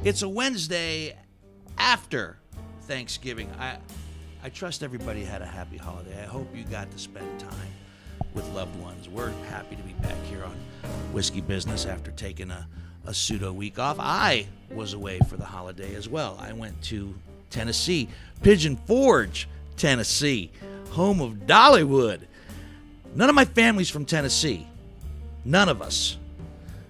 It's a Wednesday after Thanksgiving. I trust everybody had a happy holiday. I hope you got to spend time with loved ones. We're happy to be back here on Whiskey Business after taking a pseudo week off. I was away for the holiday as well. I went to Tennessee, Pigeon Forge, Tennessee, home of Dollywood. None of my family's from Tennessee. None of us.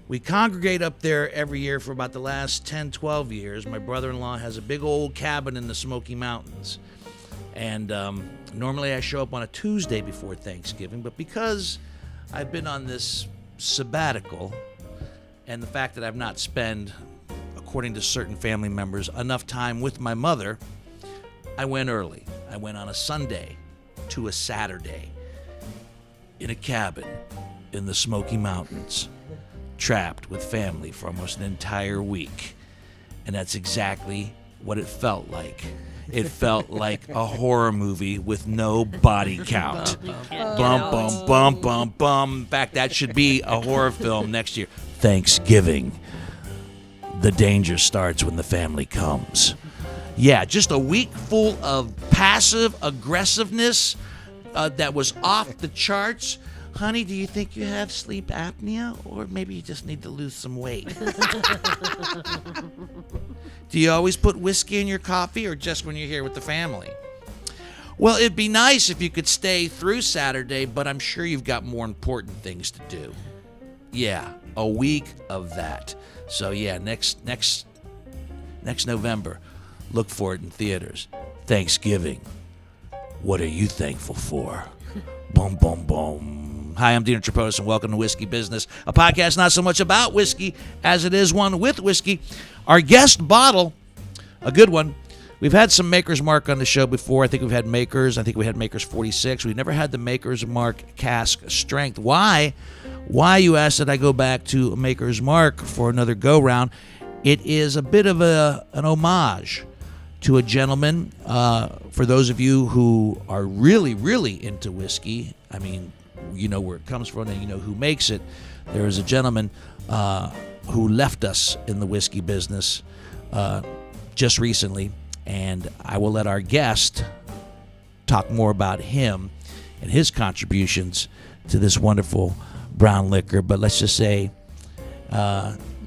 We congregate up there every year for about the last 10, 12 years. My brother-in-law has a big old cabin in the Smoky Mountains. And normally I show up on a Tuesday before Thanksgiving, but because I've been on this sabbatical and the fact that I've not spent, according to certain family members, enough time with my mother, I went early. I went on a Sunday to a Saturday in a cabin in the Smoky Mountains, trapped with family for almost an entire week. And that's exactly what it felt like. It felt like a horror movie with no body count. Bum, bum, bum, bum, bum. In fact, that should be a horror film next year. Thanksgiving. The danger starts when the family comes. Yeah, just a week full of passive aggressiveness that was off the charts. Honey, do you think you have sleep apnea? Or maybe you just need to lose some weight? Do you always put whiskey in your coffee or just when you're here with the family? Well, it'd be nice if you could stay through Saturday, but I'm sure you've got more important things to do. Yeah, a week of that. So yeah, next November, look for it in theaters. Thanksgiving. What are you thankful for? Boom, boom, boom. Hi, I'm Dino Tripodis, and welcome to Whiskey Business, a podcast not so much about whiskey as it is one with whiskey. Our guest bottle, a good one. We've had some Maker's Mark on the show before. I think we had Maker's 46. We've never had the Maker's Mark cask strength. Why, you asked, that I go back to Maker's Mark for another go-round? It is a bit of an homage to a gentleman. For those of you who are really, really into whiskey, I mean, you know where it comes from and you know who makes it. There is a gentleman who left us in the whiskey business just recently, and I will let our guest talk more about him and his contributions to this wonderful brown liquor. But let's just say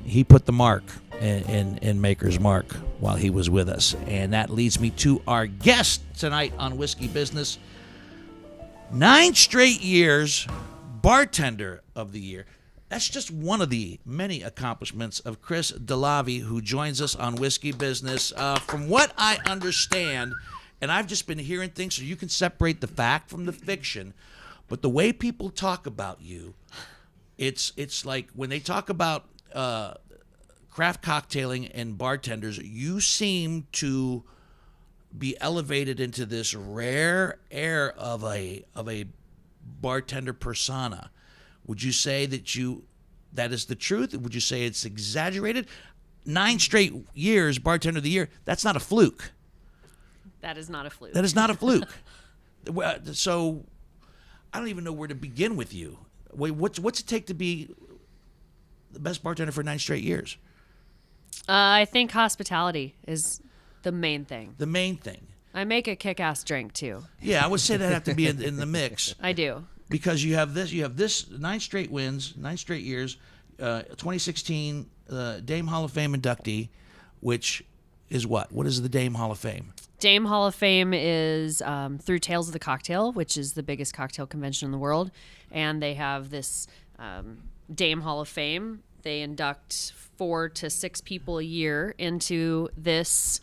he put the mark in Maker's Mark while he was with us. And that leads me to our guest tonight on Whiskey Business. 9 straight years, Bartender of the Year. That's just one of the many accomplishments of Cris Delahvi, who joins us on Whiskey Business. From what I understand, and I've just been hearing things, so you can separate the fact from the fiction, but the way people talk about you, it's like when they talk about craft cocktailing and bartenders, you seem to be elevated into this rare air of a bartender persona. Would you say that is the truth? Would you say it's exaggerated? 9 straight years, Bartender of the Year, that's not a fluke. That is not a fluke. That is not a fluke. So I don't even know where to begin with you. Wait, what's it take to be the best bartender for 9 straight years? I think hospitality is the main thing. The main thing. I make a kick-ass drink, too. Yeah, I would say that have to be in the mix. I do. Because you have this 9 straight wins, 9 straight years, 2016 Dame Hall of Fame inductee, which is what? What is the Dame Hall of Fame? Dame Hall of Fame is through Tales of the Cocktail, which is the biggest cocktail convention in the world. And they have this Dame Hall of Fame. They induct 4 to 6 people a year into this.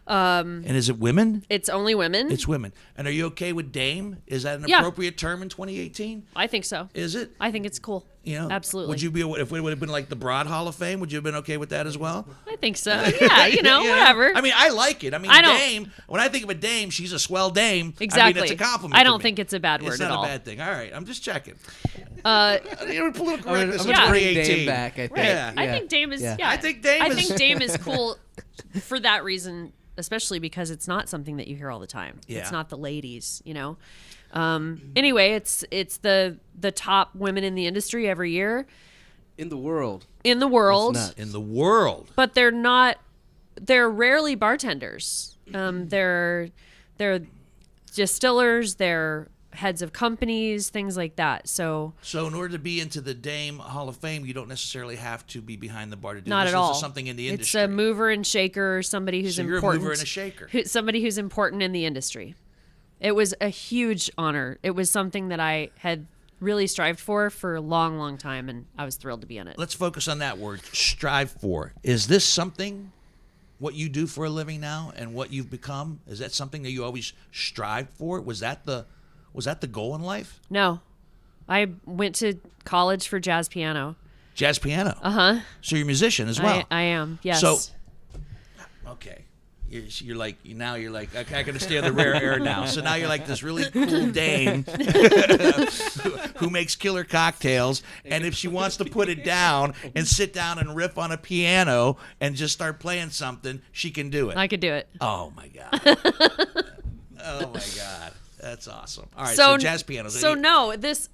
And is it women? It's only women. It's women. And are you okay with Dame? Is that an appropriate term in 2018? I think so. Is it? I think it's cool. You know, absolutely. Would you be, if it would have been like the Broad Hall of Fame, would you have been okay with that as well? I think so. Yeah, whatever. I mean, I like it. I mean, Dame, when I think of a dame, she's a swell dame. Exactly. I mean, it's a compliment. I don't think it's a bad word at all. It's not a bad thing. All right, I'm just checking. Political correctness in I'm 2018. Dame back, I think. Right. Yeah. I think Dame is. Yeah. I think Dame is cool for that reason, especially because it's not something that you hear all the time. Yeah. It's not the ladies, you know. Anyway, it's the top women in the industry every year. In the world. in the world. That's nuts. In the world. But they're rarely bartenders. They're distillers, they're heads of companies, things like that. So in order to be into the Dame Hall of Fame, you don't necessarily have to be behind the bar to do not this. at all. This is something in the industry. It's a mover and shaker, somebody who's So you're important. a mover and a shaker. Somebody who's important in the industry. It was a huge honor. It was something that I had really strived for a long, long time, and I was thrilled to be in it. Let's focus on that word, strive for. Is this something, what you do for a living now and what you've become? Is that something that you always strived for? Was that the goal in life? No. I went to college for jazz piano. Jazz piano. Uh-huh. So you're a musician as well. I am, yes. So, okay. You're like, okay, I can stand the rare air now. So now you're like this really cool dame who makes killer cocktails. And if she wants to put it down and sit down and riff on a piano and just start playing something, she can do it. I could do it. Oh, my God. Oh, my God. That's awesome. All right, so jazz piano. So no, this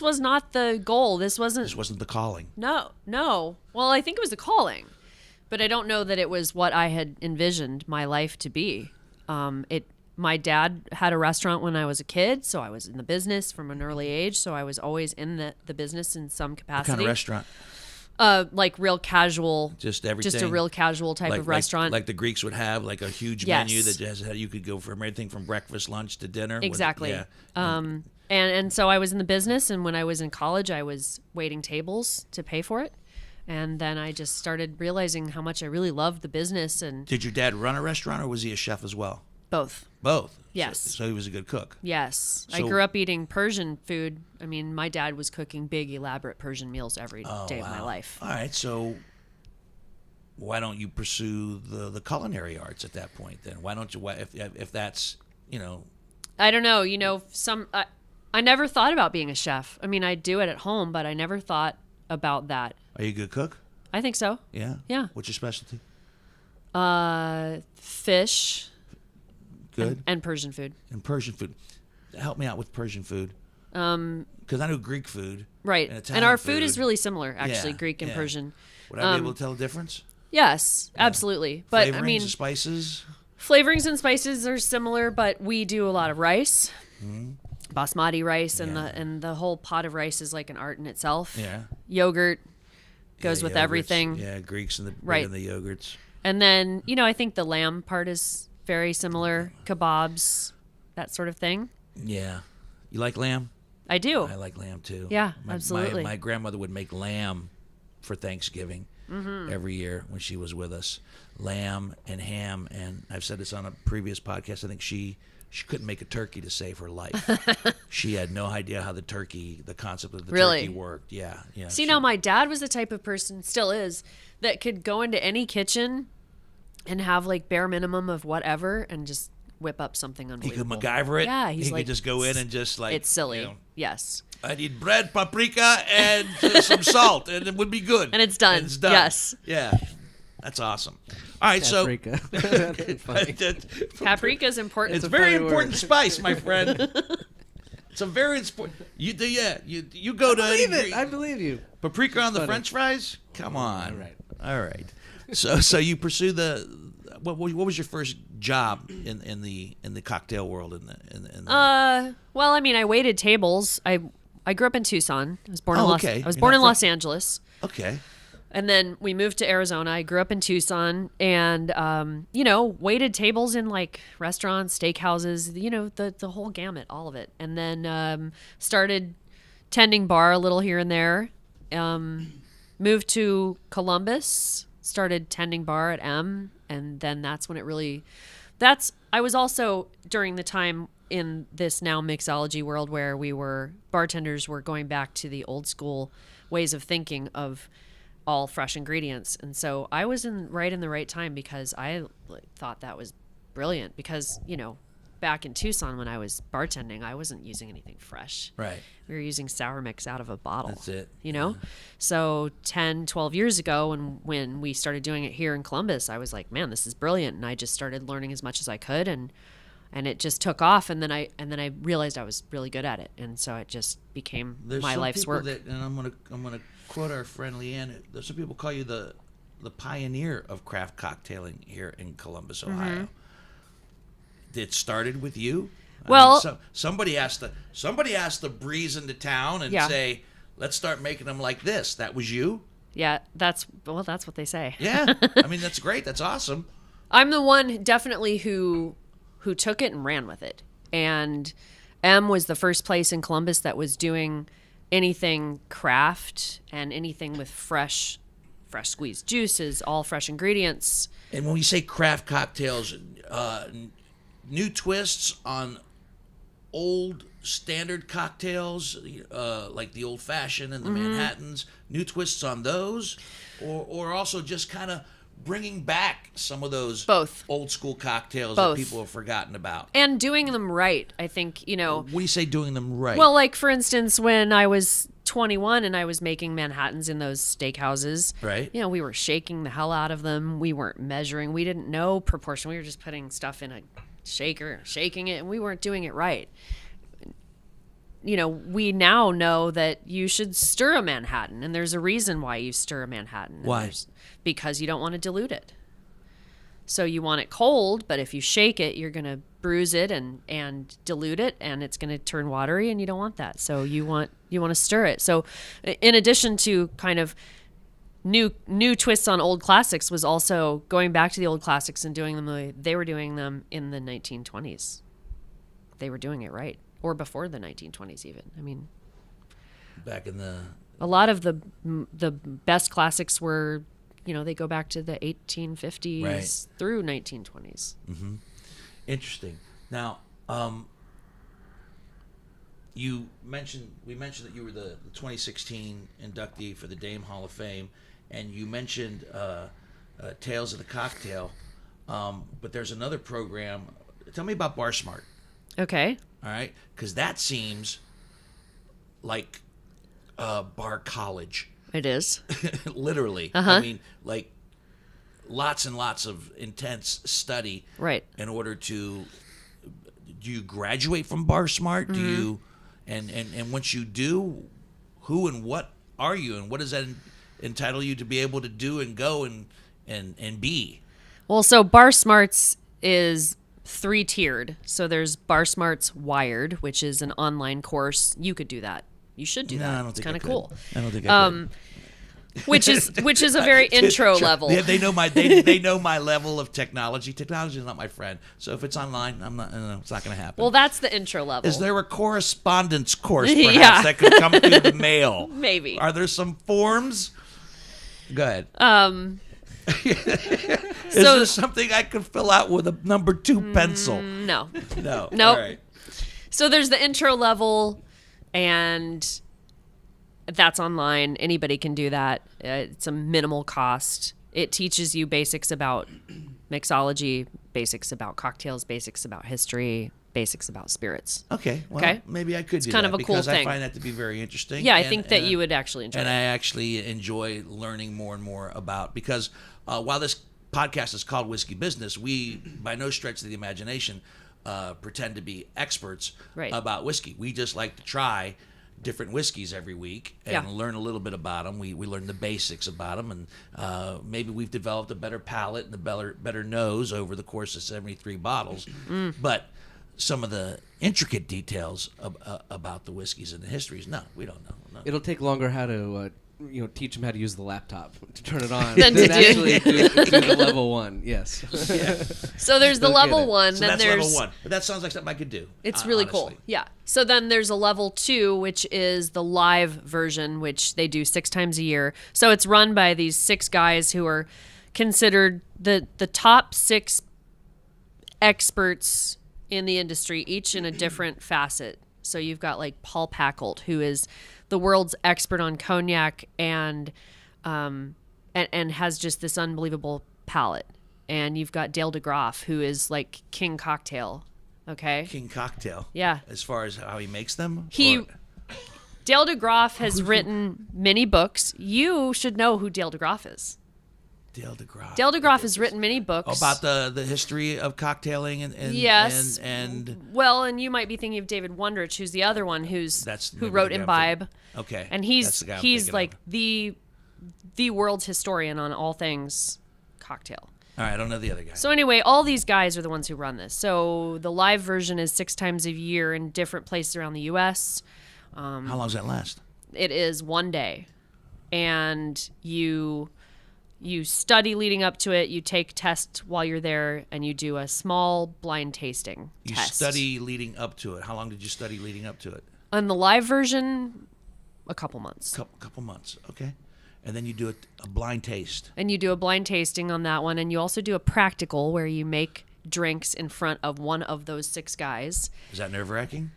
was not the goal. This wasn't the calling. No. Well, I think it was the calling. But I don't know that it was what I had envisioned my life to be. My dad had a restaurant when I was a kid, so I was in the business from an early age. So I was always in the business in some capacity. What kind of restaurant? Like real casual. Just everything. Just a real casual type of restaurant. Like the Greeks would have, like a huge menu that has, you could go from everything from breakfast, lunch to dinner. Exactly. Yeah. And so I was in the business, and when I was in college, I was waiting tables to pay for it. And then I just started realizing how much I really loved the business. And did your dad run a restaurant, or was he a chef as well? Both. Both. Yes. So he was a good cook. Yes. So, I grew up eating Persian food. I mean, my dad was cooking big, elaborate Persian meals every day of my life. All right. So why don't you pursue the culinary arts at that point then? Why don't you, if that's, I don't know. I never thought about being a chef. I mean, I do it at home, but I never thought about that. Are you a good cook? I think so. Yeah? Yeah. What's your specialty? Fish. Good. And Persian food. And Persian food. Help me out with Persian food. Because I know Greek food. Right. And our food is really similar, actually, Yeah, Greek and yeah. Persian. Would I be able to tell the difference? Yes, absolutely. But Flavorings, I mean, spices? flavorings and spices are similar, but we do a lot of rice. Basmati rice, and the whole pot of rice is like an art in itself. Yeah. Yogurt goes with Yogurts. everything. Yeah, Greeks and Right. the yogurts. And then, I think the lamb part is very similar. Kebabs, that sort of thing. Yeah. You like lamb? I do. I like lamb too. Yeah, absolutely. My grandmother would make lamb for Thanksgiving every year when she was with us. Lamb and ham, and I've said this on a previous podcast. I think she couldn't make a turkey to save her life. She had no idea how the concept of the turkey worked. Yeah. See, now my dad was the type of person, still is, that could go into any kitchen and have like bare minimum of whatever and just whip up something He unbelievable. could MacGyver it. Yeah, he like, could just go in and just like. It's silly. Yes. I need bread, paprika, and some salt, and it would be good. And it's done. Yes. Yeah. That's awesome. All right, Paprika. That's funny. Paprika is important. It's a a very funny important word. spice, my friend. It's a very important. You go to Believe it. I believe you. paprika on the funny. French fries. Come on. All right. All right. So you pursue what was your first job in the cocktail world Well, I mean, I waited tables. I grew up in Tucson. I was born in okay. I was You're born not in from- Los Angeles. Okay. And then we moved to Arizona. I grew up in Tucson and, waited tables in like restaurants, steakhouses, the whole gamut, all of it. And then started tending bar a little here and there. Moved to Columbus, started tending bar at M. And then that's when it really, I was also during the time in this now mixology world where bartenders were going back to the old school ways of thinking of all fresh ingredients. And so I was right in the right time because I thought that was brilliant because, back in Tucson when I was bartending, I wasn't using anything fresh. Right. We were using sour mix out of a bottle. That's it. So 10, 12 years ago when we started doing it here in Columbus, I was like, man, this is brilliant. And I just started learning as much as I could. And and it just took off. And then I realized I was really good at it, and so it just became my life's work. And I'm gonna quote our friend Leanne. There's some people call you the pioneer of craft cocktailing here in Columbus, Ohio. It started with you. Well, somebody has to breeze into town and say, let's start making them like this. That was you? Yeah, that's what they say. Yeah. I mean, that's great. That's awesome. I'm the one definitely who took it and ran with it. And M was the first place in Columbus that was doing anything craft and anything with fresh squeezed juices, all fresh ingredients. And when we say craft cocktails, new twists on old standard cocktails, like the old fashioned and the Manhattans, new twists on those, or also just kind of bringing back some of those old school cocktails that people have forgotten about, and doing them right. I think, What do you say, doing them right? Well, like for instance, when I was 21 and I was making Manhattans in those steakhouses, right? We were shaking the hell out of them. We weren't measuring. We didn't know proportion. We were just putting stuff in a shaker, shaking it, and we weren't doing it right. We now know that you should stir a Manhattan, and there's a reason why you stir a Manhattan. Why? Because you don't want to dilute it. So you want it cold, but if you shake it, you're going to bruise it and dilute it, and it's going to turn watery, and you don't want that. So you want to stir it. So in addition to kind of new twists on old classics, was also going back to the old classics and doing them the way they were doing them in the 1920s. They were doing it right. Or before the 1920s, even. I mean, back in a lot of the best classics were, they go back to the 1850s through 1920s. Mm-hmm. Interesting. Now, we mentioned that you were the 2016 inductee for the Dame Hall of Fame, and you mentioned Tales of the Cocktail, but there's another program. Tell me about Bar Smart. Okay. All right, because that seems like bar college. It is. Literally. I mean, like lots and lots of intense study. Right. In order to, do you graduate from Bar Smart? Do you, and once you do, who and what are you, and what does that entitle you to be able to do and go and be? Well, so Bar Smarts is 3-tiered. So there's Bar Smarts Wired, which is an online course. You could do that. You should do that. I don't it's think kind of cool. I don't think I could. Which is a very intro level. They know my level of technology. Technology is not my friend. So if it's online, it's not going to happen. Well, that's the intro level. Is there a correspondence course perhaps that could come through the mail? Maybe. Are there some forms? Go ahead. Is there something I could fill out with a number 2 pencil? No. No. Nope. All right. So there's the intro level, and that's online. Anybody can do that. It's a minimal cost. It teaches you basics about mixology, basics about cocktails, basics about history, basics about spirits. Okay. Well, maybe I could do that. It's kind of a cool because thing. I find that to be very interesting. Yeah, I think that you would actually enjoy it. And I actually enjoy learning more and more about, because while this podcast is called Whiskey Business, we, by no stretch of the imagination, pretend to be experts about whiskey. We just like to try different whiskeys every week and learn a little bit about them. We learn the basics about them, and maybe we've developed a better palate and a better nose over the course of 73 bottles. But some of the intricate details about the whiskeys and the histories, no, we don't know. No. It'll take longer how to teach them how to use the laptop to turn it on than to actually do the level 1. Yes. Yeah. So there's the level 1. So then that's there's level 1. But that sounds like something I could do. It's really honestly. cool. Yeah. So then there's a level 2, which is the live version, which they do 6 times a year. So it's run by these 6 guys who are considered the top 6 experts in the industry, each in a different facet. So you've got like Paul Packold, who is the world's expert on cognac and has just this unbelievable palate. And you've got Dale DeGroff, who is like King Cocktail. Okay. King Cocktail. Yeah. As far as how he makes them? Dale DeGroff has written many books. You should know who Dale DeGroff is. Dale DeGroff. Dale DeGroff has written many books about the history of cocktailing and yes. and well, and you might be thinking of David Wondrich, who's the other one who maybe wrote the guy I'm Imbibe. okay, and that's the guy I'm he's thinking like of. the world's historian on all things cocktail. All right, I don't know the other guy. So anyway, all these guys are the ones who run this. So the live version is 6 times a year in different places around the U.S. How long does that last? It is 1 day, and you study leading up to it. You take tests while you're there, and you do a small blind tasting You test. study leading up to it. How long did you study leading up to it? On the live version, a couple months. Couple months. Okay, and then you do a blind taste. And you do a blind tasting on that one, and you also do a practical where you make drinks in front of one of those 6 guys. Is that nerve-wracking?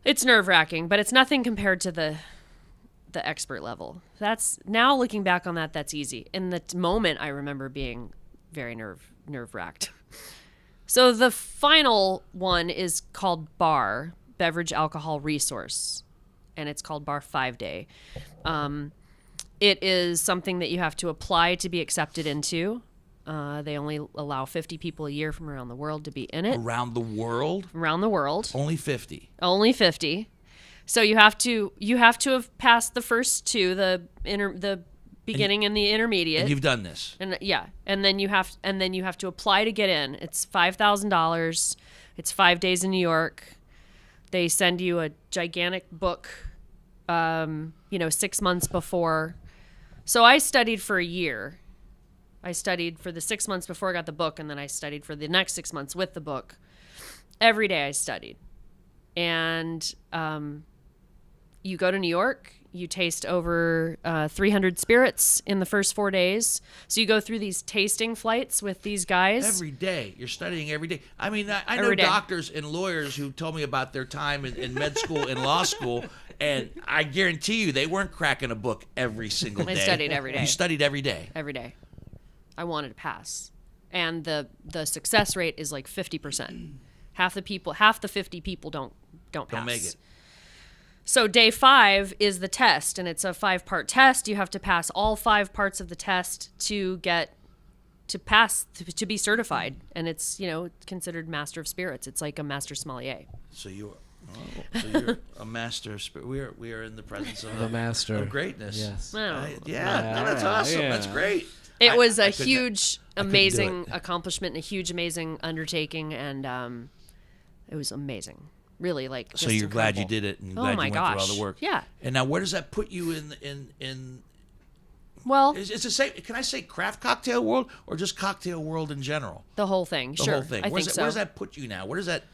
It's nerve-wracking, but it's nothing compared to the expert level. That's now looking back on that, that's easy. In the moment, I remember being very nerve-wracked. So the final one is called BAR, Beverage Alcohol Resource, and it's called BAR 5-Day. It is something that you have to apply to be accepted into. They only allow 50 people a year from around the world to be in it. Around the world? Around the world. Only 50. Only 50. So you have to have passed the first 2, the beginning and the intermediate. And you've done this. And yeah, and then you have to apply to get in. It's $5,000. It's 5 days in New York. They send you a gigantic book 6 months before. So I studied for a year. I studied for the 6 months before I got the book, and then I studied for the next 6 months with the book. Every day I studied. And you go to New York, you taste over 300 spirits in the first 4 days. So you go through these tasting flights with these guys. Every day. You're studying every day. I mean, I know Every day. doctors and lawyers who told me about their time in med school and law school, and I guarantee you they weren't cracking a book every single day. I studied every day. You studied every day. Every day. I wanted to pass. And the success rate is like 50%. Half the 50 people don't pass. Don't make it. So day 5 is the test, and it's a 5-part test. You have to pass all 5 parts of the test to be certified, and it's considered master of spirits. It's like a master sommelier. So you're a master of spirit. We are in the presence of The master of greatness. Yes. That's awesome. Yeah. That's great. It was a I couldn't- huge, I couldn't do amazing it. accomplishment, and a huge, amazing undertaking, and it was amazing. Really, like. So just you're glad you incredible. did it, and Oh glad my you went through all gosh. the work. Yeah. And now, where does that put you in? Well, It's a say. Can I say craft cocktail world or just cocktail world in general? the whole thing. The Sure, whole thing. I Where think does so. that put you now? Where does that?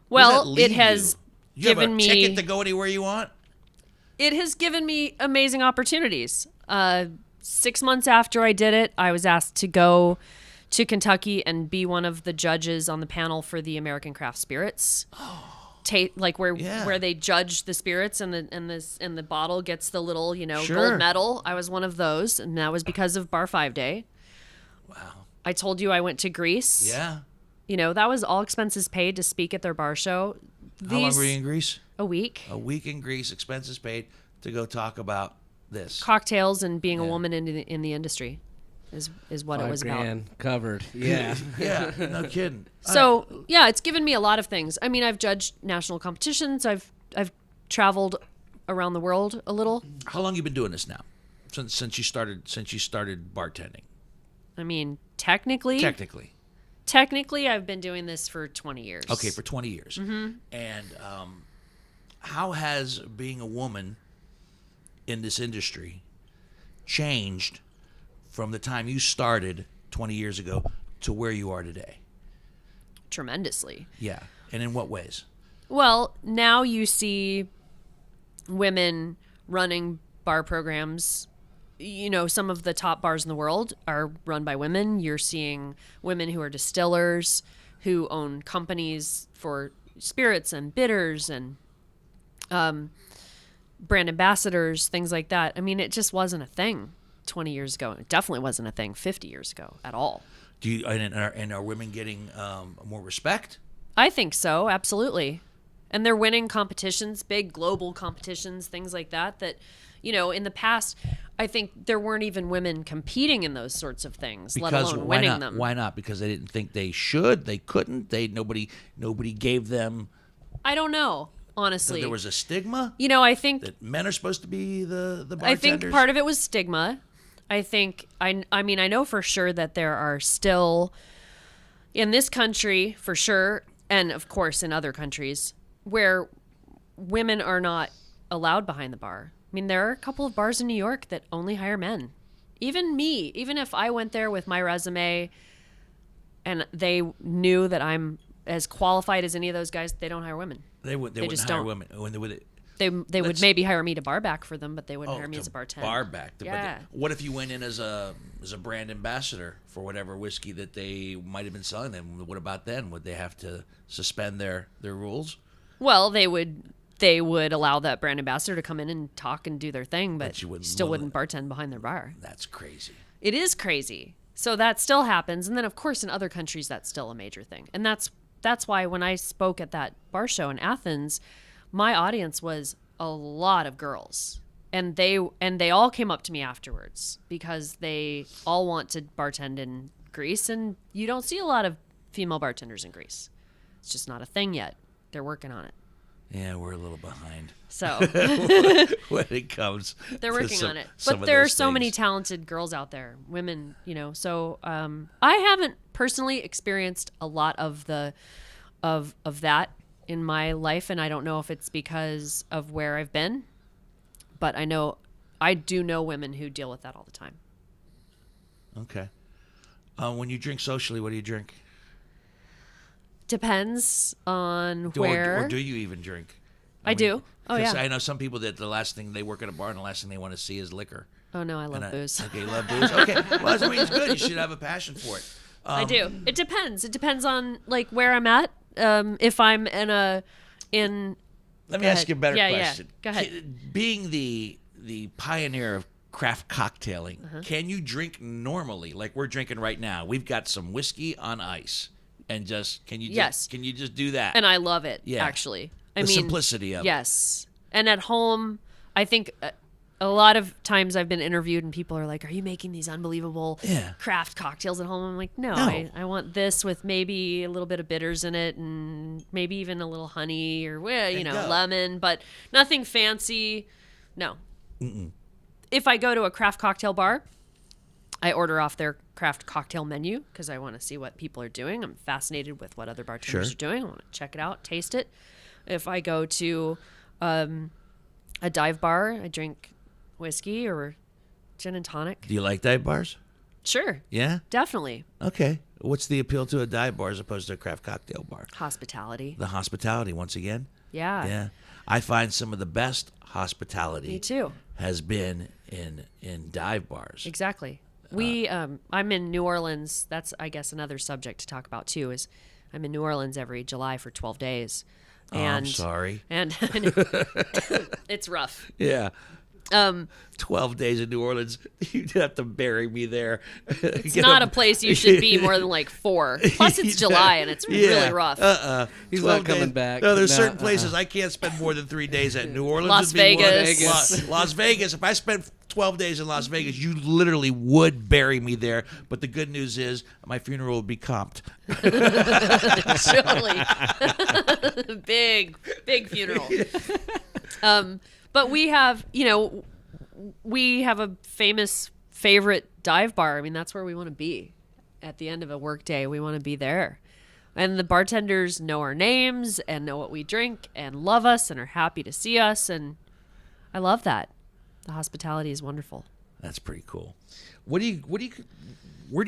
Well, leave it has you have given a me. ticket to go anywhere you want. It has given me amazing opportunities. 6 months after I did it, I was asked to go to Kentucky and be one of the judges on the panel for the American Craft Spirits. Where they judge the spirits and the bottle gets the little Sure. gold medal. I was one of those, and that was because of Bar 5-Day. Wow. I told you I went to Greece. Yeah. That was all expenses paid to speak at their bar show. How long were you in Greece? A week. A week in Greece, expenses paid to go talk about this. Cocktails and being a Yeah. woman in the industry is what it was about. $5,000 covered. Yeah. Yeah, no kidding. So yeah, it's given me a lot of things. I mean, I've judged national competitions. I've traveled around the world a little. How long you been doing this now? Since you started bartending. I mean, technically, I've been doing this for 20 years. Okay, for 20 years. Mm-hmm. And how has being a woman in this industry changed from the time you started 20 years ago to where you are today? Tremendously. Yeah. And in what ways? Well, now you see women running bar programs. Some of the top bars in the world are run by women. You're seeing women who are distillers, who own companies for spirits and bitters and brand ambassadors, things like that. I mean, it just wasn't a thing 20 years ago. It definitely wasn't a thing 50 years ago at all. And are women getting more respect? I think so, absolutely. And they're winning competitions, big global competitions, things like that, in the past, I think there weren't even women competing in those sorts of things, let alone winning them. Why not? Because they didn't think they should. They couldn't. Nobody gave them. I don't know, honestly. There was a stigma. I think that men are supposed to be the bartenders. I think part of it was stigma. I think I know for sure that there are still in this country for sure, and of course in other countries where women are not allowed behind the bar. I mean, there are a couple of bars in New York that only hire men. Even me, even if I went there with my resume and they knew that I'm as qualified as any of those guys, they don't hire women. They wouldn't just hire don't. women. They would maybe hire me to bar back for them, but they wouldn't hire me to as a bartender. Bar back. Yeah. What if you went in as a brand ambassador for whatever whiskey that they might have been selling? Then what about then? Would they have to suspend their rules? Well, they would allow that brand ambassador to come in and talk and do their thing, but you still wouldn't bartend behind their bar. That's crazy. It is crazy. So that still happens, and then of course in other countries that's still a major thing. And that's why when I spoke at that bar show in Athens, my audience was a lot of girls. And they all came up to me afterwards because they all want to bartend in Greece, and you don't see a lot of female bartenders in Greece. It's just not a thing yet. They're working on it. Yeah, we're a little behind. So when it comes, they're working on it. Some But of there are those so many things. talented girls out there, women. So I haven't personally experienced a lot of that in my life, and I don't know if it's because of where I've been, but I do know women who deal with that all the time. Okay. When you drink socially, what do you drink? Depends on where. Or do you even drink? I do. Oh, 'cause yeah. I know some people that the last thing they work at a bar and the last thing they want to see is liquor. Oh, no, I love booze. Okay, you love booze? Okay. Well, I mean, it's good. You should have a passion for it. I do. It depends. It depends on like where I'm at. If I'm Let me ask you a better question. Go ahead. Being the pioneer of craft cocktailing, can you drink normally like we're drinking right now? We've got some whiskey on ice. And can you just do that? And I love it, Yeah. actually. The simplicity of it. Yes. And at home, I think a lot of times I've been interviewed and people are like, are you making these unbelievable craft cocktails at home? I'm like, no. I want this with maybe a little bit of bitters in it and maybe even a little honey or, lemon, but nothing fancy. No. Mm-mm. If I go to a craft cocktail bar, I order off their craft cocktail menu because I want to see what people are doing. I'm fascinated with what other bartenders are doing. I want to check it out, taste it. If I go to a dive bar, I drink whiskey or gin and tonic. Do you like dive bars? Sure. Yeah? Definitely. Okay. What's the appeal to a dive bar as opposed to a craft cocktail bar? Hospitality. The hospitality, once again. Yeah. Yeah. I find some of the best hospitality Me too. has been in dive bars. Exactly. I'm in New Orleans. That's, I guess, another subject to talk about too. Is I'm in New Orleans every July for 12 days. I'm sorry. And it's rough. Yeah. 12 days in New Orleans. You'd have to bury me there. It's not a place you should be more than like 4. Plus, it's July and it's really rough. He's not coming back. No, there's certain places I can't spend more than 3 days at. New Orleans Las would be one. Vegas. Las Vegas. If I spent 12 days in Las Vegas, you literally would bury me there. But the good news is my funeral would be comped. Totally. big funeral. But we have a famous favorite dive bar. I mean, that's where we want to be at the end of a work day. We want to be there. And the bartenders know our names and know what we drink and love us and are happy to see us. And I love that. The hospitality is wonderful. That's pretty cool. Where do you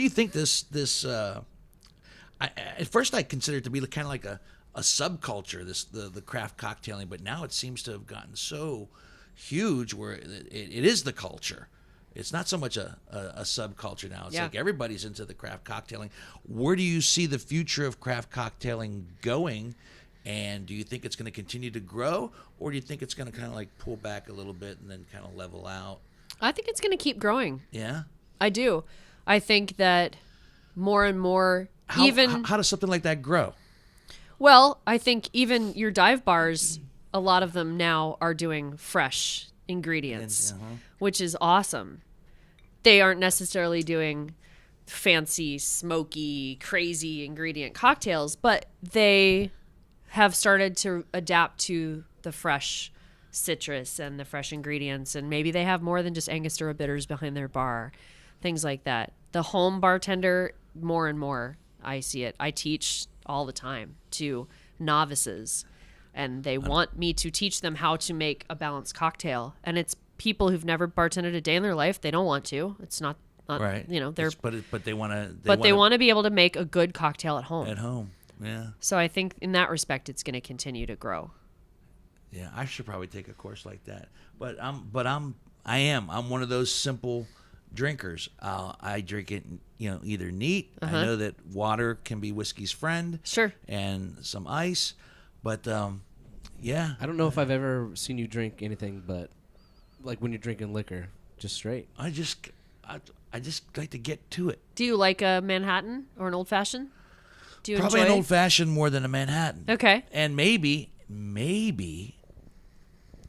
think this at first I considered it to be kind of like a subculture, the craft cocktailing, but now it seems to have gotten so huge where it is the culture. It's not so much a subculture now. It's like everybody's into the craft cocktailing. Where do you see the future of craft cocktailing going? And do you think it's going to continue to grow, or do you think it's going to kind of like pull back a little bit and then kind of level out? I think it's going to keep growing. Yeah? I do. I think that more and more, How does something like that grow? Well, I think even your dive bars, a lot of them now are doing fresh ingredients, which is awesome. They aren't necessarily doing fancy, smoky, crazy ingredient cocktails, but they have started to adapt to the fresh citrus and the fresh ingredients, and maybe they have more than just Angostura bitters behind their bar, things like that. The home bartender, more and more, I see it. I teach all the time to novices, and they want me to teach them how to make a balanced cocktail, and it's people who've never bartended a day in their life. They don't want to. It's not right. They're but they want to. They want to be able to make a good cocktail at home. At home, yeah. So I think in that respect, it's going to continue to grow. Yeah, I should probably take a course like that. But I'm one of those simple drinkers. I drink it, either neat. I know that water can be whiskey's friend. Sure. And some ice, but yeah. I don't know if I've ever seen you drink anything but like when you're drinking liquor, just straight. I just like to get to it. Do you like a Manhattan or an old fashioned? Do you Probably enjoy an old fashioned more than a Manhattan. Okay. And maybe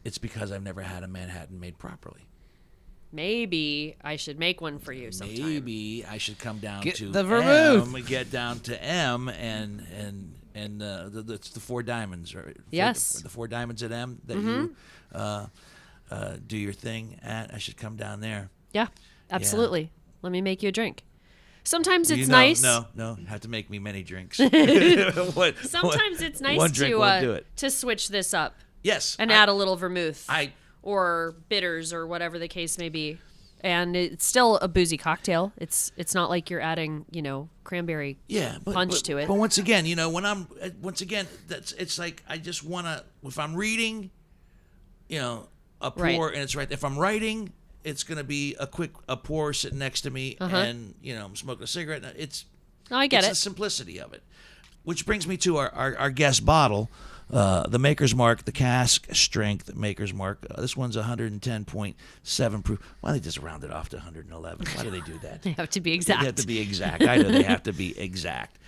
it's because I've never had a Manhattan made properly. Maybe I should make one for you sometime. Maybe I should come down Get to the vermouth. Get down to M and it's the Four Diamonds, right? Yes. The Four Diamonds at M that you do your thing at. I should come down there. Yeah, absolutely. Let me make you a drink. Sometimes it's No, nice. No, you have to make me many drinks. Sometimes it's nice one drink won't do it. to switch this up. Yes. And add a little vermouth. I or bitters or whatever the case may be. And it's still a boozy cocktail. It's not like you're adding, cranberry punch to it. But once again, it's like I just want to, if I'm reading, a pour, Right. and it's right. If I'm writing, it's going to be a pour sitting next to me, and I'm smoking a cigarette. I get it's it. the simplicity of it. Which brings me to our guest bottle. The Maker's Mark, the cask strength Maker's Mark. This one's 110.7 proof. Why don't they just round it off to 111? Why do they do that? They have to be exact. They have to be exact. I know they have to be exact.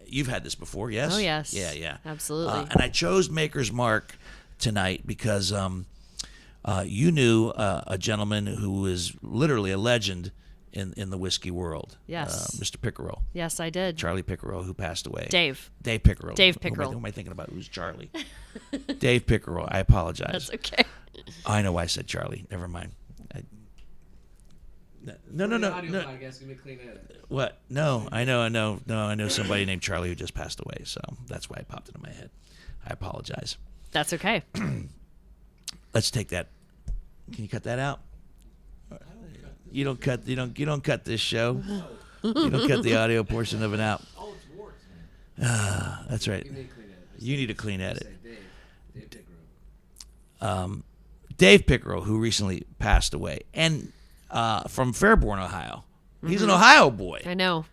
You've had this before, yes? Oh, yes. Yeah. Absolutely. And I chose Maker's Mark tonight because you knew a gentleman who is literally a legend in the whiskey world. Yes. Mr. Pickerel. Yes, I did. Charlie Pickerel, who passed away. Dave Pickerel. Pickerel. Who am I thinking about? Who's Charlie? Dave Pickerel. I apologize. That's okay. I know why I said Charlie. Never mind. No. What? No, I know. No, I know somebody named Charlie who just passed away, so that's why it popped into my head. I apologize. That's okay. Let's take that. Can you cut that out? You don't cut this show. You don't cut the audio portion of it out. Oh, it's warts, man. That's right. You need a clean edit. Dave Pickerel, who recently passed away, and from Fairborn, Ohio. He's an Ohio boy. I know.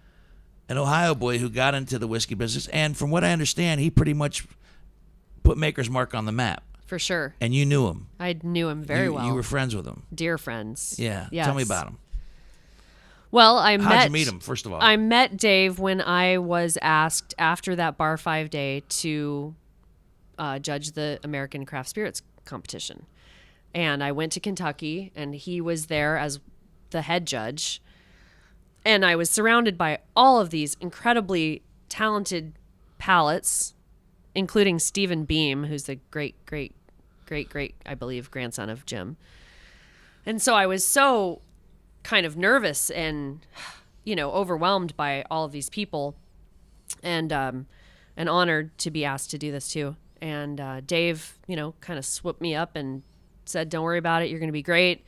An Ohio boy who got into the whiskey business, and from what I understand, he pretty much put Maker's Mark on the map. For sure. And you knew him. I knew him very well. You were friends with him. Dear friends. Yeah. Yes. Tell me about him. Well, How'd you meet him, first of all? I met Dave when I was asked after that Bar 5 day to judge the American Craft Spirits competition. And I went to Kentucky, and he was there as the head judge. And I was surrounded by all of these incredibly talented palates, including Stephen Beam, who's the great, I believe, grandson of Jim. And so I was so kind of nervous and, overwhelmed by all of these people, and honored to be asked to do this too. And Dave, kind of swooped me up and said, "Don't worry about it. You're going to be great."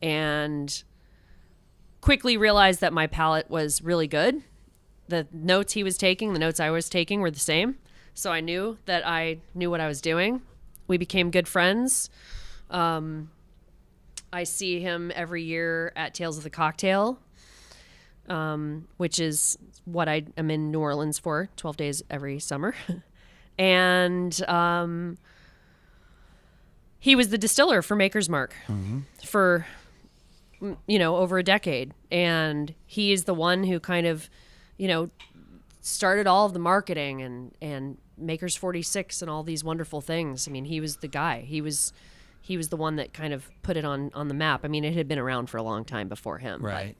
And quickly realized that my palate was really good. The notes he was taking, the notes I was taking were the same. So I knew that I knew what I was doing. We became good friends. I see him every year at Tales of the Cocktail, which is what I am in New Orleans for 12 days every summer. And he was the distiller for Maker's Mark for, over a decade. And he is the one who kind of, started all of the marketing and Makers 46 and all these wonderful things. I mean, he was the guy. He was the one that kind of put it on the map. I mean, it had been around for a long time before him. Right.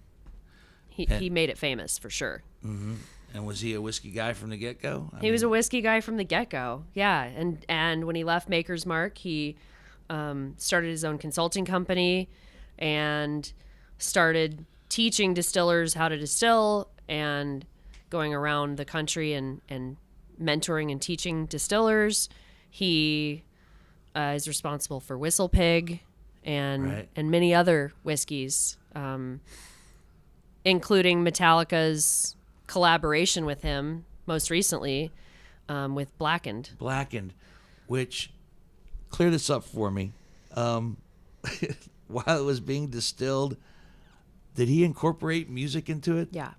He made it famous for sure. Mm-hmm. And was he a whiskey guy from the get-go? He was a whiskey guy from the get-go. Yeah. And when he left Maker's Mark, he started his own consulting company and started teaching distillers how to distill and going around the country and mentoring and teaching distillers. He is responsible for Whistle Pig and many other whiskeys, including Metallica's collaboration with him most recently with Blackened. Blackened, which, clear this up for me. While it was being distilled, did he incorporate music into it? Yeah.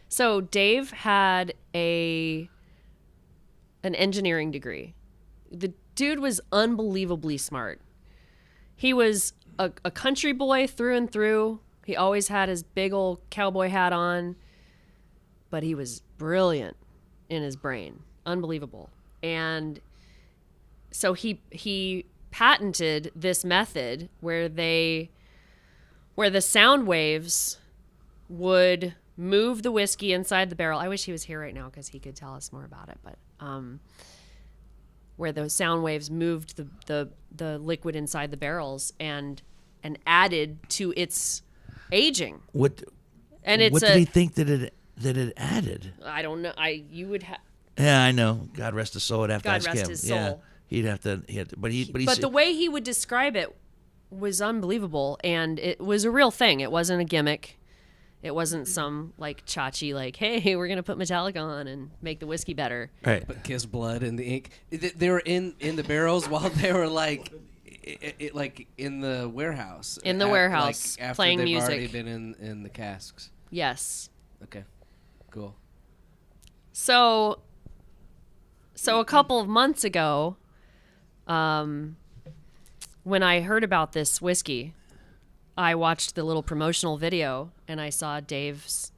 So Dave had an engineering degree. The dude was unbelievably smart. He was a country boy through and through. He always had his big old cowboy hat on, but he was brilliant in his brain. Unbelievable. And so he patented this method where the sound waves would move the whiskey inside the barrel. I wish he was here right now because he could tell us more about it. But where those sound waves moved the liquid inside the barrels and added to its aging. What did he think that it added? I don't know. You would have. Yeah, I know. God rest his soul. I'd have to God ask rest him. his soul. Yeah, he'd have to. But the way he would describe it was unbelievable, and it was a real thing. It wasn't a gimmick. It wasn't some like chachi, like, hey, we're gonna put Metallica on and make the whiskey better. Right. But Kiss blood in the ink. They were in the barrels while they were like in the warehouse. In the warehouse, after playing they've music. already been in the casks. Yes. Okay. Cool. So a couple of months ago, when I heard about this whiskey, I watched the little promotional video and I saw Dave's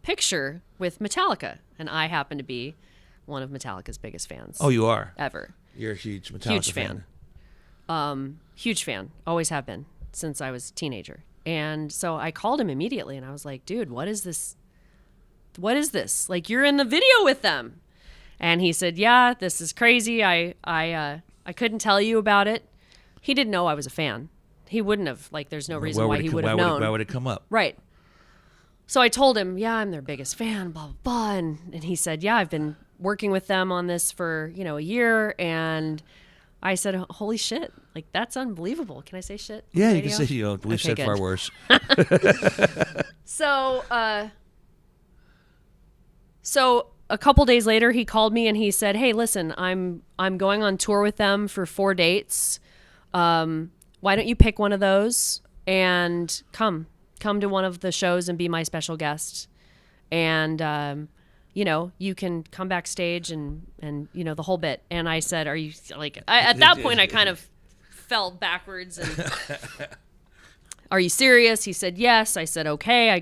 picture with Metallica, and I happen to be one of Metallica's biggest fans. Oh, you are? Ever. You're a huge Metallica fan. Huge fan. Always have been since I was a teenager. And so I called him immediately and I was like, dude, what is this? What is this? Like, you're in the video with them. And he said, yeah, this is crazy. I couldn't tell you about it. He didn't know I was a fan. He wouldn't have. Like, there's no reason why he would have known. Why would it come up? Right. So I told him, yeah, I'm their biggest fan, blah, blah, blah. And he said, yeah, I've been working with them on this for, a year. And I said, holy shit. Like, that's unbelievable. Can I say shit? Yeah, you can say, we've said far worse. So a couple days later, he called me and he said, hey, listen, I'm going on tour with them for 4 dates. Why don't you pick one of those and come to one of the shows and be my special guest? And, you can come backstage and the whole bit. And I said, are you like, at that point, I kind of fell backwards and are you serious? He said, yes. I said, okay. I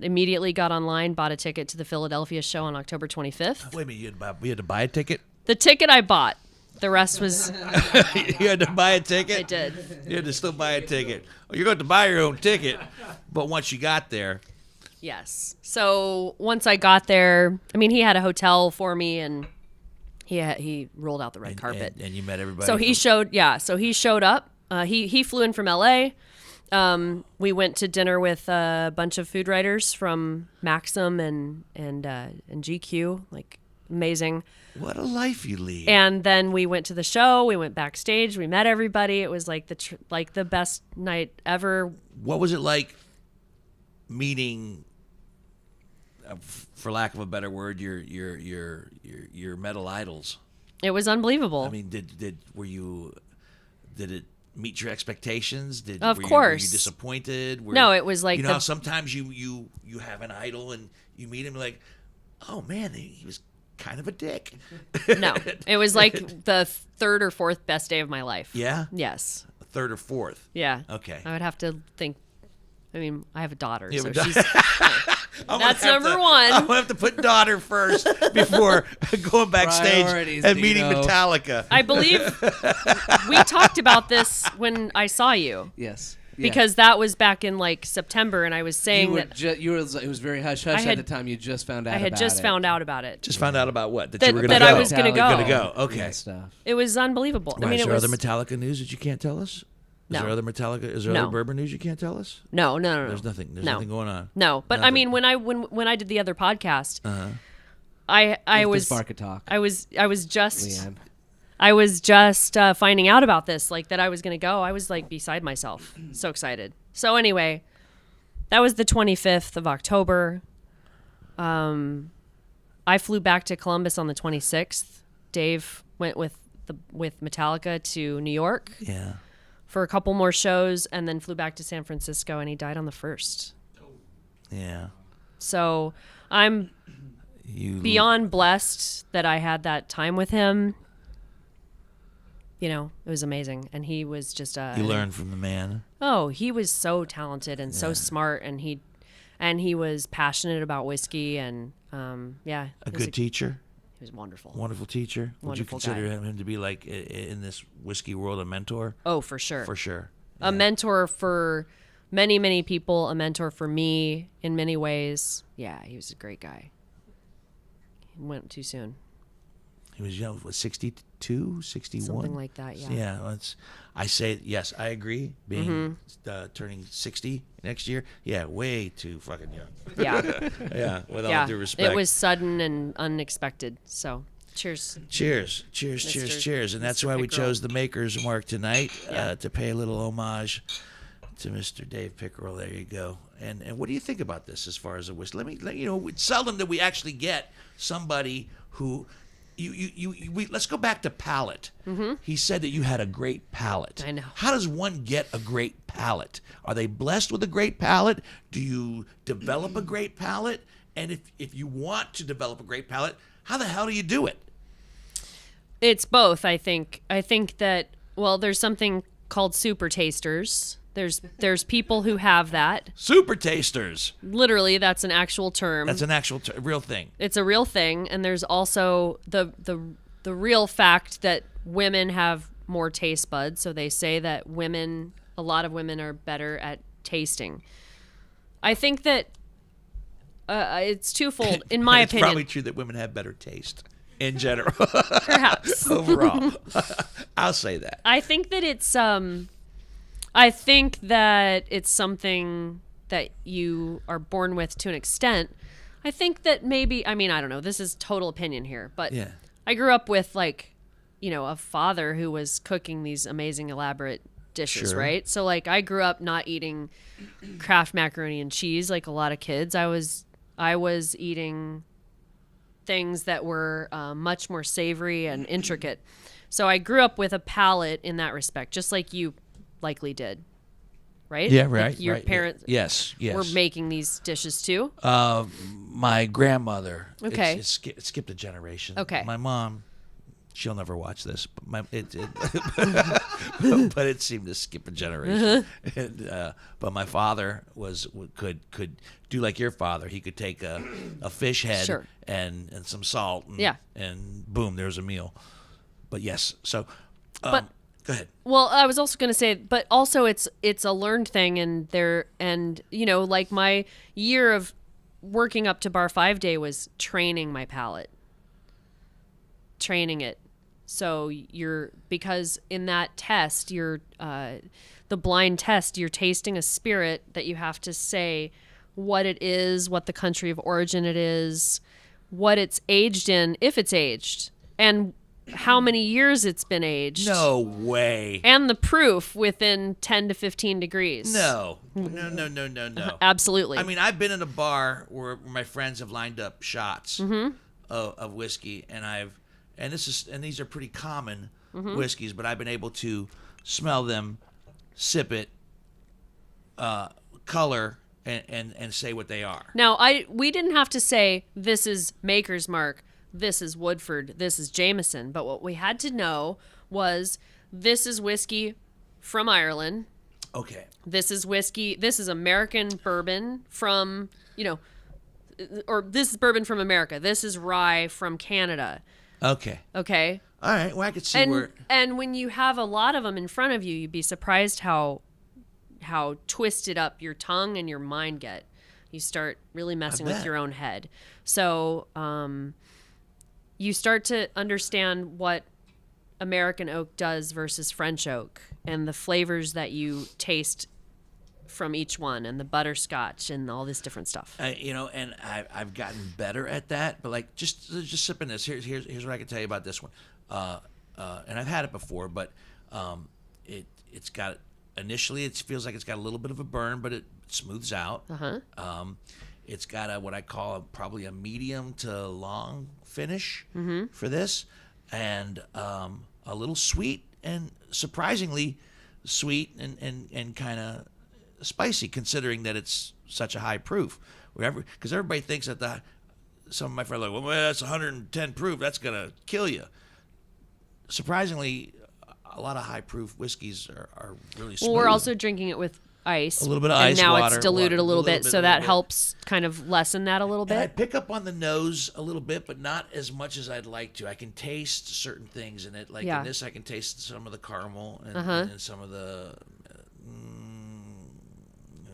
immediately got online, bought a ticket to the Philadelphia show on October 25th. Wait a minute, you had to buy a ticket? The ticket I bought. The rest was... You had to buy a ticket? I did. You had to still buy a ticket. Well, you're going to buy your own ticket, but once you got there... Yes. So once I got there, he had a hotel for me, and he rolled out the red carpet. And you met everybody? So he showed up. He flew in from L.A. We went to dinner with a bunch of food writers from Maxim and GQ, like, amazing. What a life you lead. And then we went to the show. We went backstage. We met everybody. It was like the best night ever. What was it like meeting, for lack of a better word, your metal idols? It was unbelievable. Did it meet your expectations? Of course. Were you disappointed? No, it was like how sometimes you have an idol and you meet him like, oh man, he was kind of a dick. No, it was like the third or fourth best day of my life. Yeah? Yes. Third or fourth? Yeah. Okay. I would have to think. I have a daughter, You have so a she's That's number one. I'm gonna have to put daughter first before going backstage Priorities, and meeting Dino. Metallica. I believe we talked about this when I saw you. Yes. Yeah. Because that was back in like September, and I was saying that it was very hush hush at the time. You just found out. I had just found out about it. Just found out about what? That- you were gonna that go. I was gonna go. Gonna go. Okay. Yeah, stuff. It was unbelievable. Why, I mean, is it there was other Metallica news that you can't tell us? Is No. there other Metallica? Is there No. other bourbon news you can't tell us? no. There's nothing. There's No. nothing going on. No, but I Nothing. mean, when I did the other podcast, Uh-huh. I was Spark a talk. I was just Leanne. I was just finding out about this, like that I was gonna go. I was like beside myself, so excited. So anyway, that was the 25th of October. I flew back to Columbus on the 26th. Dave went with Metallica to New York Yeah. for a couple more shows, and then flew back to San Francisco, and he died on the 1st. Yeah. So I'm You beyond blessed that I had that time with him. You know, it was amazing, and he was just You learned from the man. Oh, he was so talented and so smart, and he was passionate about whiskey, and A he was good teacher. He was wonderful. Wonderful teacher. Would you Wonderful consider guy. him to be like in this whiskey world a mentor? Oh, for sure. For sure. A mentor for many, many people. A mentor for me in many ways. Yeah, he was a great guy. He went too soon. He was young, what, 62, 61? Something like that, yeah. Yeah, I say, yes, I agree. Being turning 60 next year, yeah, way too fucking young. Yeah. Yeah, with all Yeah. due respect. It was sudden and unexpected. So, cheers. Cheers, cheers, cheers, Mr. cheers. And that's Mr. why we Pickerel. chose the Maker's Mark tonight Yeah. to pay a little homage to Mr. Dave Pickerel. There you go. And what do you think about this as far as a whiskey? It's seldom that we actually get somebody who let's go back to palate. Mm-hmm. He said that you had a great palate. I know. How does one get a great palate? Are they blessed with a great palate? Do you develop a great palate? And if you want to develop a great palate, how the hell do you do it? It's both, I think. I think that, well, there's something called super tasters. There's people who have that. Super tasters. Literally, that's an actual term. That's an actual real thing. It's a real thing, and there's also the real fact that women have more taste buds. So they say that a lot of women are better at tasting. I think that it's twofold, in my It's opinion. probably true that women have better taste in general. Perhaps. Overall. I'll say that. I think that it's something that you are born with to an extent. I think that maybe, I mean, I don't know, this is total opinion here, but Yeah. I grew up with a father who was cooking these amazing elaborate dishes, Sure. right? So I grew up not eating Kraft macaroni and cheese like a lot of kids. I was eating things that were much more savory and intricate. So I grew up with a palate in that respect, just like you likely did, right? Yeah, Like right. your right. parents Yes. were making these dishes too. My grandmother. Okay. It skipped a generation. Okay. My mom, she'll never watch this, but but it seemed to skip a generation. And, but my father could do like your father. He could take a fish head Sure. and some salt. And, Yeah. And boom, there's a meal. But yes, so. But- go ahead. Well, I was also going to say, but also it's a learned thing, and like my year of working up to Bar 5 Day was training my palate, training it. So because in that test, the blind test, you're tasting a spirit that you have to say what it is, what the country of origin it is, what it's aged in, if it's aged, and how many years it's been aged. No way. And the proof within 10 to 15 degrees. No. Absolutely. I mean, I've been in a bar where my friends have lined up shots of whiskey, and these are pretty common whiskeys, but I've been able to smell them, sip it, color, and say what they are. Now, we didn't have to say this is Maker's Mark, this is Woodford, this is Jameson, but what we had to know was this is whiskey from Ireland. Okay. This is whiskey, this is American bourbon from, or this is bourbon from America. This is rye from Canada. Okay. Okay. All right. Well, I could see where. And when you have a lot of them in front of you, you'd be surprised how twisted up your tongue and your mind get. You start really messing with your own head. So you start to understand what American oak does versus French oak, and the flavors that you taste from each one, and the butterscotch and all this different stuff. And I've gotten better at that. But like just sipping this. Here's what I can tell you about this one. And I've had it before, but it's got. Initially, it feels like it's got a little bit of a burn, but it smooths out. It's got what I call probably a medium to long finish for this, and a little sweet, and surprisingly sweet and kind of spicy, considering that it's such a high proof. Because everybody thinks that some of my friends are like, well, that's 110 proof. That's gonna kill you. Surprisingly, a lot of high proof whiskeys are really smooth. Well, we're also drinking it with ice. A little bit of and ice, now water, it's diluted water, a little bit, so that helps kind of lessen that a little bit. And I pick up on the nose a little bit, but not as much as I'd like to. I can taste certain things in it. Like in this, I can taste some of the caramel and some of the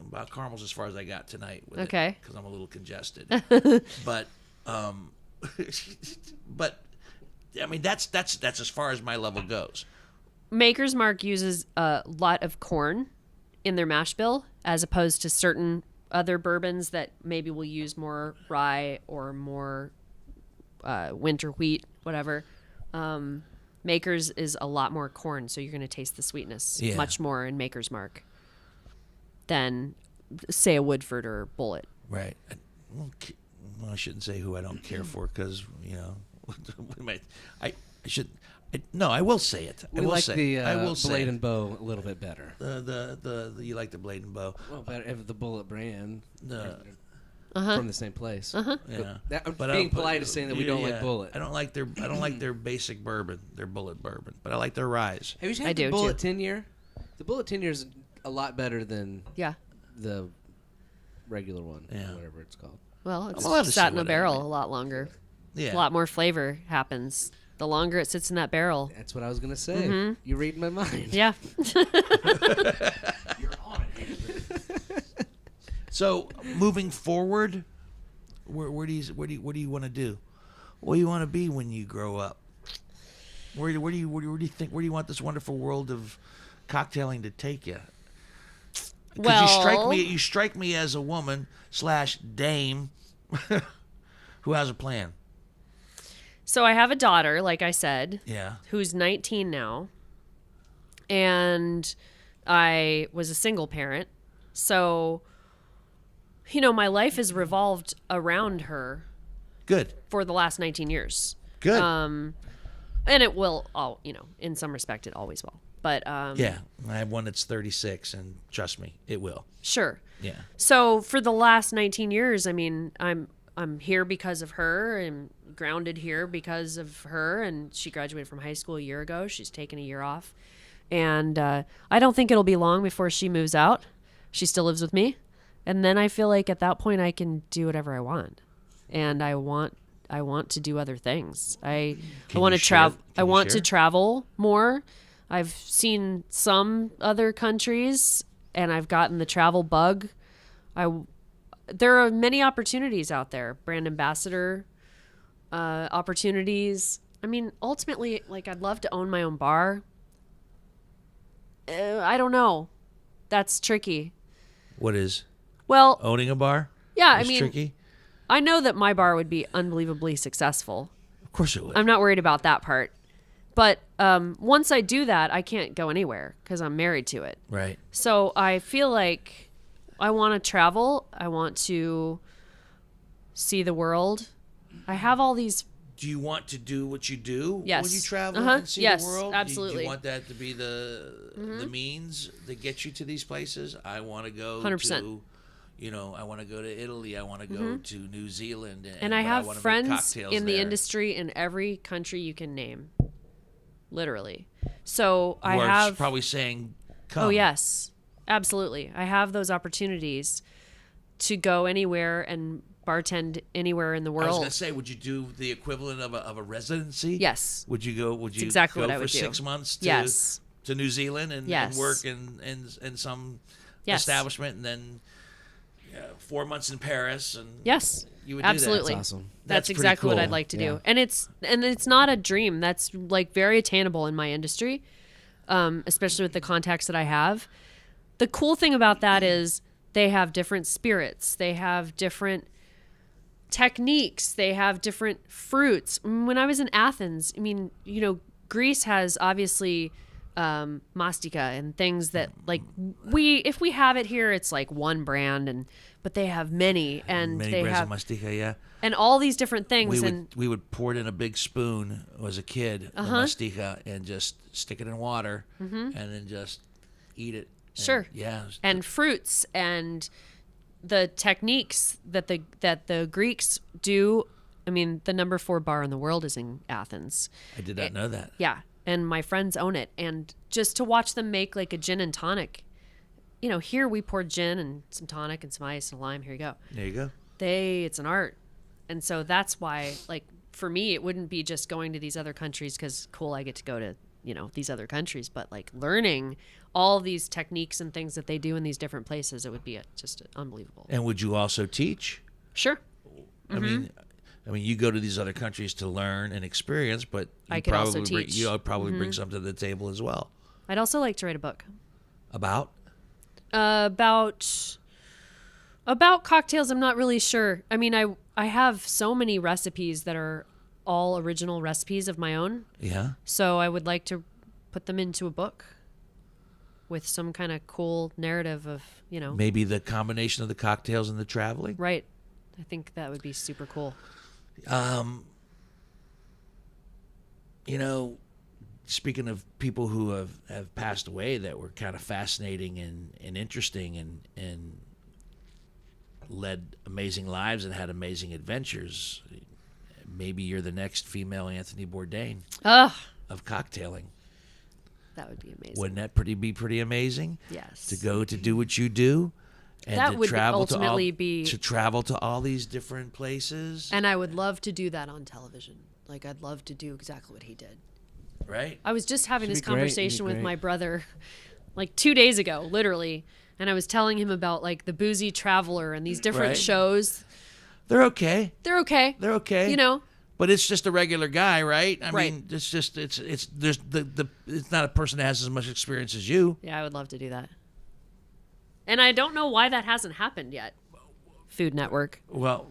about caramels as far as I got tonight. With okay. Because I'm a little congested. But but I mean that's as far as my level goes. Maker's Mark uses a lot of corn in their mash bill, as opposed to certain other bourbons that maybe will use more rye or more winter wheat, whatever. Maker's is a lot more corn, so you're going to taste the sweetness much more in Maker's Mark than, say, a Woodford or Bulleit. Right. Well, I shouldn't say who I don't care for, because I should. No, I will say it. I will say the Blade and Bow a little bit better. You like the Blade and Bow? Well, better if the Bulleit brand from the same place. Yeah, but being polite is saying that we don't like Bulleit. I don't like their basic bourbon, their Bulleit bourbon, but I like their ryes. Have you had the Bulleit 10-year? The Bulleit 10-year is a lot better than the regular one, or whatever it's called. Well, it's sat in a barrel a lot longer. Yeah, a lot more flavor happens the longer it sits in that barrel. That's what I was going to say. You read my mind. Yeah. You're on it. So, moving forward, what do you want to do? What do you want to be when you grow up? Where do you think? Where do you want this wonderful world of cocktailing to take you? Because you strike me as a woman / dame who has a plan. So I have a daughter, like I said, who's 19 now, and I was a single parent. So, my life has revolved around her. Good. For the last 19 years. Good. And it will, in some respect, it always will. But yeah, I have one that's 36, and trust me, it will. Sure. Yeah. So for the last 19 years, I mean, I'm here because of her, and grounded here because of her, and she graduated from high school a year ago. She's taken a year off, and I don't think it'll be long before she moves out. She still lives with me, and then I feel like at that point I can do whatever I want, and I want to do other things. I want to travel. I want to travel more. I've seen some other countries, and I've gotten the travel bug. There are many opportunities out there, brand ambassador opportunities. I mean, ultimately, like, I'd love to own my own bar. I don't know. That's tricky. What is? Well, owning a bar? Yeah, is tricky? I know that my bar would be unbelievably successful. Of course it would. I'm not worried about that part. But once I do that, I can't go anywhere because I'm married to it. Right. So I feel like I want to travel. I want to see the world. I have all these. Do you want to do what you do when you travel and see the world? Absolutely. Do you want that to be the means that gets you to these places? I want to go 100%. to, I want to go to Italy. I want to go to New Zealand. And I have friends in the industry in every country you can name. Literally. So I have probably saying, come. Oh, yes. Absolutely. I have those opportunities to go anywhere and bartend anywhere in the world. I was gonna say, would you do the equivalent of a residency? Yes. Would you go? That's exactly what I would for do. 6 months? Yes. To New Zealand and work in some establishment, and then 4 months in Paris, and you would absolutely. do that. That's awesome. That's exactly cool. what I'd like to do, and it's not a dream. That's like very attainable in my industry, especially with the contacts that I have. The cool thing about that is they have different spirits, they have different techniques, they have different fruits. When I was in Athens, I mean, Greece has obviously mastika and things that like if we have it here, it's like one brand, but they have many they brands have of mastika, and all these different things. We would pour it in a big spoon as a kid, the mastika, and just stick it in water, and then just eat it. Sure. And fruits and the techniques that the Greeks do. I mean, the number 4 bar in the world is in Athens. I did not know that. Yeah. And my friends own it. And just to watch them make like a gin and tonic, here we pour gin and some tonic and some ice and lime. Here you go. There you go. It's an art. And so that's why, like, for me, it wouldn't be just going to these other countries because cool, I get to go to, these other countries, but like learning all these techniques and things that they do in these different places, it would be just unbelievable. And would you also teach? Sure. I mean, you go to these other countries to learn and experience, but I could also teach. You'll probably bring something to the table as well. I'd also like to write a book. About cocktails. I'm not really sure. I mean, I have so many recipes that are all original recipes of my own. Yeah. So I would like to put them into a book with some kind of cool narrative of, maybe the combination of the cocktails and the traveling. Right. I think that would be super cool. Speaking of people who have passed away that were kind of fascinating and interesting and led amazing lives and had amazing adventures, maybe you're the next female Anthony Bourdain of cocktailing. That would be amazing. Wouldn't that be pretty amazing? Yes. To go to do what you do. And that to would travel ultimately to travel to all these different places. And I would love to do that on television. Like, I'd love to do exactly what he did. Right. I was just having this conversation with my brother like 2 days ago, literally. And I was telling him about like the Boozy Traveler and these different shows. They're okay. They're okay. They're okay. But it's just a regular guy, right? I mean, it's just it's not a person that has as much experience as you. Yeah, I would love to do that. And I don't know why that hasn't happened yet. Food Network. Well,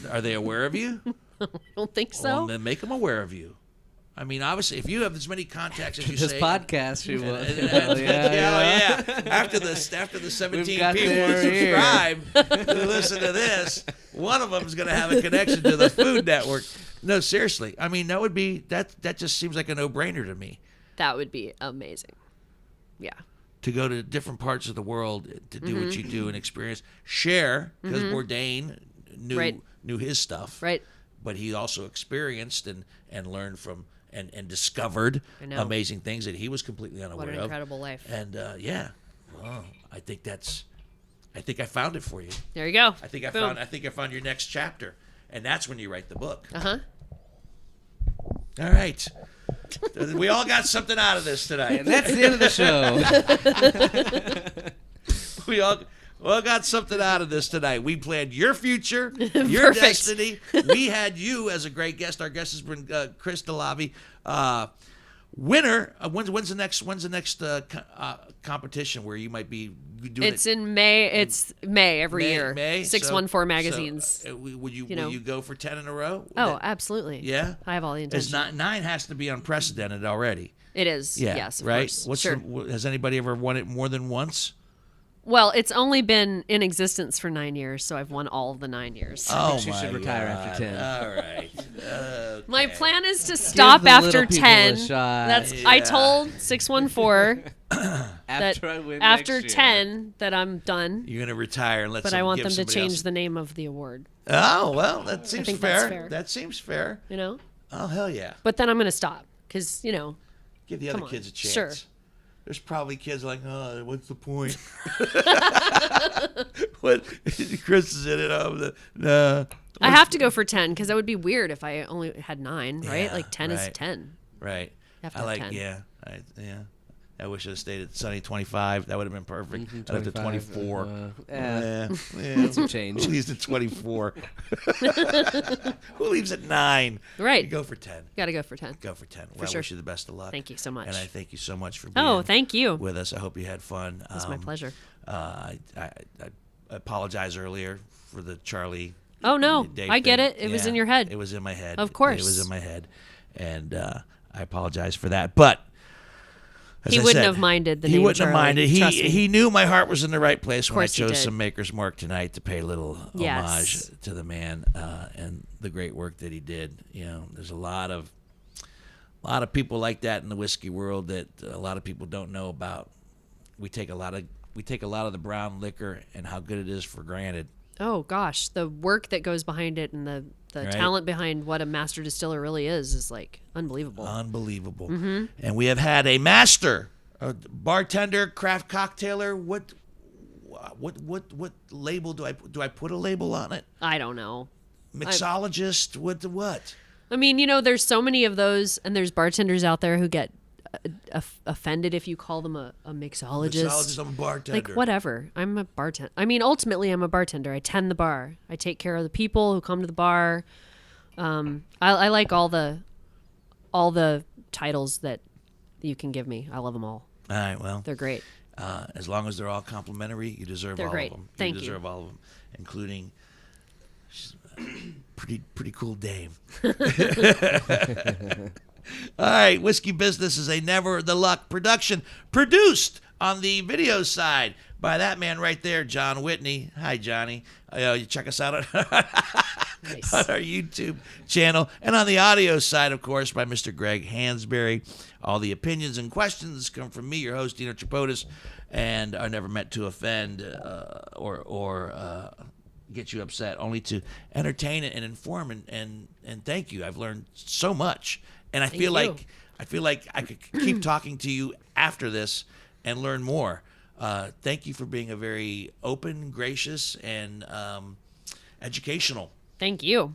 are they aware of you? I don't think so. Well, then make them aware of you. I mean, obviously, if you have as many contacts as you this say, podcast, she will. Yeah. After the 17 people who subscribe to listen to this, one of them is going to have a connection to the Food Network. No, seriously. I mean, that just seems like a no-brainer to me. That would be amazing. Yeah. To go to different parts of the world to do what you do and experience, share, because Bourdain knew his stuff, right? But he also experienced and learned from and discovered amazing things that he was completely unaware of. What an incredible life! And I think I found it for you. There you go. I think I found your next chapter, and that's when you write the book. All right. We all got something out of this tonight. And that's the end of the show. We all got something out of this tonight. We planned your future, your destiny. We had you as a great guest. Our guest has been Cris Delahvi. Winner. When's the next competition where you might be doing it? It's in May. It's May every year. May. 614 magazines. So, will you go for 10 in a row? Oh, absolutely. Yeah. I have all the intention. It's 9 has to be unprecedented already. It is. Yeah. Yes. Of right. course. Has anybody ever won it more than once? Well, it's only been in existence for 9 years, so I've won all of the 9 years. Oh, she should retire after 10. All right. Okay. My plan is to stop after 10. That's I told 614 after I win after 10 that I'm done. You're gonna retire and but I want them to change the name of the award. Oh well, that seems fair. That's fair. That seems fair. Oh hell yeah. But then I'm gonna stop because give the other kids a chance. Sure. there's probably kids like, oh, what's the point? What Cris is in it. Nah. I have to go for 10 because that would be weird if I only had 9, right? Yeah, like 10 is right. 10. Right. You have to I have like 10. yeah. I wish I'd stayed at Sunny 25. That would have been perfect. I'd have to 24. That's some change. Who leaves at 24? Who leaves at 9? Right. You go for 10. Got to go for 10. Go for 10. Well, sure. I wish you the best of luck. Thank you so much. And I thank you so much for being thank you. with us. I hope you had fun. It's my pleasure. I apologize earlier for the Charlie. Oh, no. Dave I get thing. it. It was in your head. It was in my head. Of course. It was in my head. And I apologize for that. But as he I wouldn't said, have minded the he name wouldn't Charlie. have minded. Trust me. He knew my heart was in the right place when I course he chose did. some Maker's Mark tonight to pay a little Yes. homage to the man and the great work that he did. You know, there's a lot of people like that in the whiskey world that a lot of people don't know about. We take a lot of the brown liquor and how good it is for granted. Oh, gosh. The work that goes behind it and the Right. talent behind what a master distiller really is like unbelievable. Unbelievable. Mm-hmm. And we have had a master, a bartender, craft cocktailer. What label do I put a label on it? I don't know. Mixologist? What? I mean, there's so many of those, and there's bartenders out there who get offended if you call them a mixologist. Mixologist, I'm a bartender. Like, whatever. I'm a bartender. I mean, ultimately, I'm a bartender. I tend the bar. I take care of the people who come to the bar. I like all the titles that you can give me. I love them all. All right, well. They're great. As long as they're all complimentary, you deserve They're all great. of them. Thank you you. deserve all of them, including pretty cool dame. All right, Whiskey Business is a Never the Luck production, produced on the video side by that man right there, John Whitney. Hi, Johnny. You check us out on, Nice. on our YouTube channel, and on the audio side, of course, by Mr. Greg Hansberry. All the opinions and questions come from me, your host, Dino Tripodis, and are never meant to offend or get you upset, only to entertain and inform and thank you. I've learned so much. And I feel like I could keep talking to you after this and learn more. Thank you for being a very open, gracious, and educational Thank you.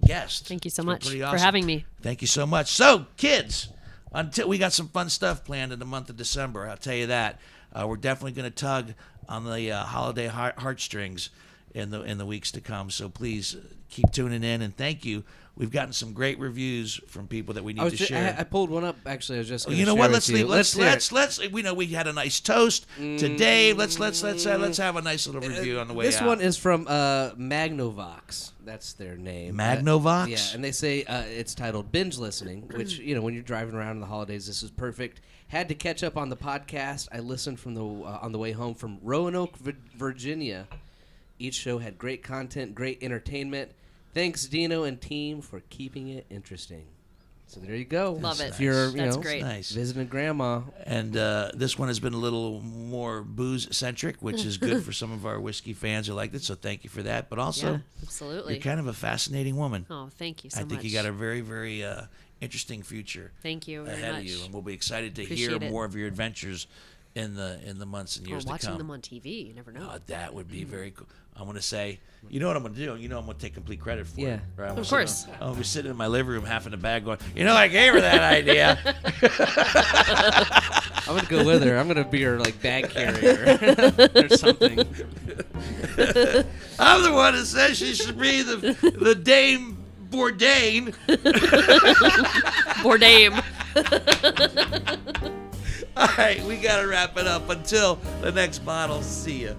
guest. Thank you so It's been much pretty for awesome. having me. Thank you so much. So, kids, until we got some fun stuff planned in the month of December, I'll tell you that. We're definitely going to tug on the holiday heartstrings in the weeks to come. So please keep tuning in, and thank you. We've gotten some great reviews from people that we need to share. I pulled one up. Actually, I was just. You know what? Let's we know we had a nice toast to Dave. Let's have a nice little review on the way out. This one is from Magnavox. That's their name. Magnavox? Yeah, and they say it's titled Binge Listening, which when you're driving around in the holidays, this is perfect. Had to catch up on the podcast. I listened from on the way home from Roanoke, Virginia. Each show had great content, great entertainment. Thanks, Dino and team, for keeping it interesting. So there you go. Love it. If you're, That's great. Nice. visiting grandma. And this one has been a little more booze-centric, which is good for some of our whiskey fans who liked it, so thank you for that. But also, Yeah, absolutely. you're kind of a fascinating woman. Oh, thank you so I much. think you got a very, very interesting future Thank you very ahead much. of you, and we'll be excited to Appreciate hear it. more of your adventures in the months and years to watching come. them on TV, you never know. That would be very cool. I'm going to say, you know what I'm going to do? You know I'm going to take complete credit for it. Right? I'm Of gonna course. I'm going to be sitting in my living room half in the bag going, I gave her that idea. I'm going to go with her. I'm going to be her, bag carrier or something. I'm the one that says she should be the Dame Bourdain. Bourdain. All right, we got to wrap it up. Until the next bottle, see ya.